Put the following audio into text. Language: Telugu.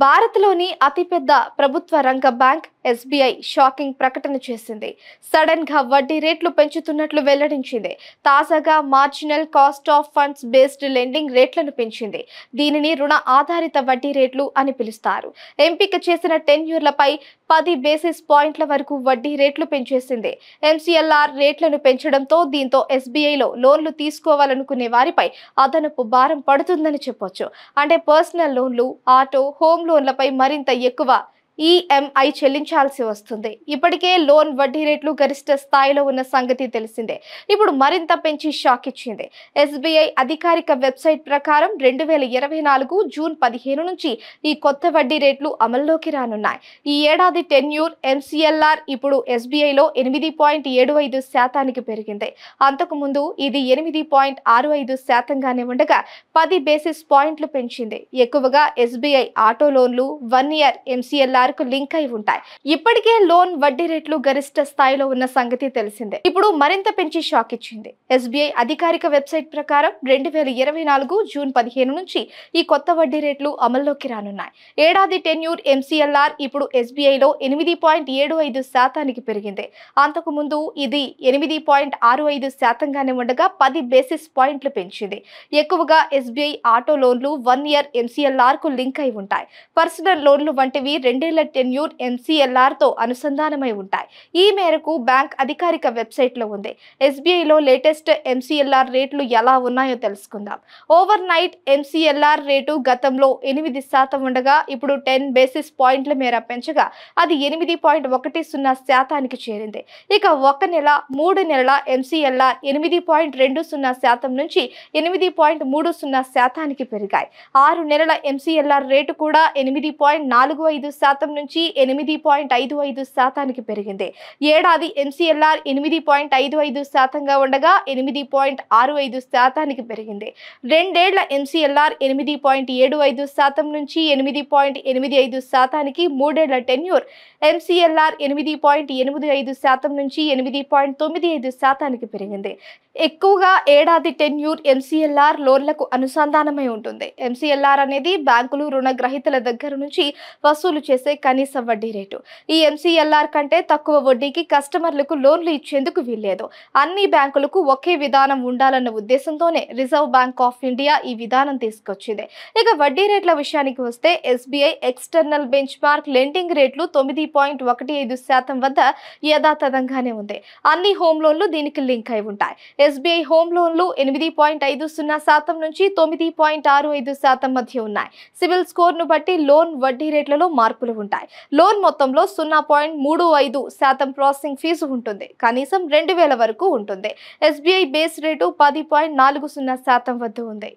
భారత్లోని అతిపెద్ద ప్రభుత్వ రంగ బ్యాంక్ ఎస్బీఐ షాకింగ్ ప్రకటన చేసింది. సడన్ గా వడ్డీ రేట్లు పెంచుతున్నట్లు వెల్లడించింది. తాజాగా marginal cost of funds based lending రేట్లను పెంచింది. దీనిని రుణ ఆధారిత వడ్డీ రేట్లు అని పిలుస్తారు. ఎంపిక చేసిన టెన్యూర్లపై 10 బేసిస్ పాయింట్ల వరకు వడ్డీ రేట్లు పెంచేసింది. ఎంసీఎల్ఆర్ రేట్లను పెంచడంతో దీంతో ఎస్బీఐలో లోన్లు తీసుకోవాలనుకునే వారిపై అదనపు భారం పడుతుందని చెప్పొచ్చు. అంటే పర్సనల్ లోన్లు, ఆటో, హోమ్ లోన్లపై మరింత ఎక్కువ ఈఎంఐ చెల్లించాల్సి వస్తుంది. ఇప్పటికే లోన్ వడ్డీ రేట్లు గరిష్ట స్థాయిలో ఉన్న సంగతి తెలిసిందే. ఇప్పుడు మరింత పెంచి షాక్ ఇచ్చింది. ఎస్బీఐ అధికారిక వెబ్సైట్ ప్రకారం 2024 జూన్ 15 నుంచి ఈ కొత్త వడ్డీ రేట్లు అమల్లోకి రానున్నాయి. ఈ ఏడాది టెన్యూర్ ఎంసీఎల్ఆర్ ఇప్పుడు ఎస్బీఐలో 8.75% పెరిగింది. అంతకుముందు ఇది 8.65%గానే ఉండగా 10 బేసిస్ పాయింట్లు పెంచింది. ఎక్కువగా ఎస్బీఐ ఆటో లోన్లు 1 ఇయర్ ఎంసీఎల్ఆర్ లింక్ అయి ఉంటాయి. ఇప్పటికే లోన్ వడ్డీ రేట్లు గరిష్ట స్థాయిలో ఉన్న సంగతి తెలిసిందే. ఇప్పుడు మరింత పెంచి షాక్ ఇచ్చింది. ఎస్బీఐ అధికారిక వెబ్సైట్ ప్రకారం 2024 జూన్ 15 నుంచి ఈ కొత్త వడ్డీ రేట్లు అమల్లోకి రానున్నాయి. ఏడాది టెన్యూర్ ఎంసీఎల్ఆర్ ఇప్పుడు ఎస్బీఐలో 8.75% పెరిగింది. అంతకు ముందు ఇది 8.65%గానే ఉండగా 10 బేసిస్ పాయింట్లు పెంచింది. ఎక్కువగా ఎస్బీఐ ఆటో లోన్లు 1 ఇయర్ ఎంసీఎల్ఆర్ కు లింక్ అయి ఉంటాయి. పర్సనల్ లోన్లు వంటివి 2 టెన్యూర్ ఎంసీఎల్ఆర్ తో అనుసంధానమై ఉంటాయి. ఈ మేరకు బ్యాంక్ అధికారిక వెబ్సైట్ లో ఉంది. ఎస్బీఐలో లేటెస్ట్ ఎంసీఎల్ఆర్ రేట్లు ఎలా ఉన్నాయో తెలుసుకుందాం. ఓవర్ నైట్ ఎంసీఎల్ఆర్ రేటు గతంలో 8% ఉండగా ఇప్పుడు 10 బేసిస్ పాయింట్ల మేర పెంచగా అది 8.10% చేరింది. ఇక 1 నెల 3 నెలల ఎంసీఎల్ఆర్ 8.20% నుంచి 8.30% పెరిగాయి. 6 నెలల ఎంసీఎల్ఆర్ రేటు కూడా 8.45% నుంచి 8.55% పెరిగింది. ఏడాది ఎంసీఎల్ఆర్ 8.55%గా ఉండగా 8.65% పెరిగింది. 2 ఏళ్ల ఎంసీఎల్ఆర్ 8.75% నుంచి 8.85%, 3 ఏళ్ల టెన్యూర్ ఎంసీఎల్ఆర్ 8.85% నుంచి 8.95% పెరిగింది. ఎక్కువగా ఏడాది టెన్యూర్ ఎంసీఎల్ఆర్ లోన్లకు అనుసంధానమై ఉంటుంది. ఎంసీఎల్ఆర్ అనేది బ్యాంకులు రుణగ్రహీతల దగ్గర నుంచి వసూలు చేసే కనీస వడ్డీ రేటు. ఈ ఎంసీఎల్ఆర్ కంటే తక్కువ వడ్డీకి కస్టమర్లకు లోన్లు ఇచ్చేందుకు వీల్లేదు. అన్ని బ్యాంకులకు ఒకే విధానం ఉండాలన్న ఉద్దేశంతోనే రిజర్వ్ బ్యాంక్ ఆఫ్ ఇండియా ఈ విధానం తీసుకొచ్చింది. ఇక వడ్డీ రేట్ల విషయానికి వస్తే SBI external bench mark lending రేట్లు 9.15% వద్ద యథాతథంగానే ఉంది. అన్ని హోమ్ లోన్లు దీనికి లింక్ అయి ఉంటాయి. ఎస్బీఐ హోమ్ లోన్లు 8.50% నుంచి 9.65% మధ్య ఉన్నాయి. సివిల్ స్కోర్ ను బట్టి లోన్ వడ్డీ రేట్లలో మార్పులు ఉంటాయి. లోన్ మొత్తంలో 0.35% ప్రాసెసింగ్ ఫీజు ఉంటుంది. కనీసం 2000 వరకు ఉంటుంది. ఎస్బీఐ బేస్ రేటు 10.40% వద్ద ఉంది.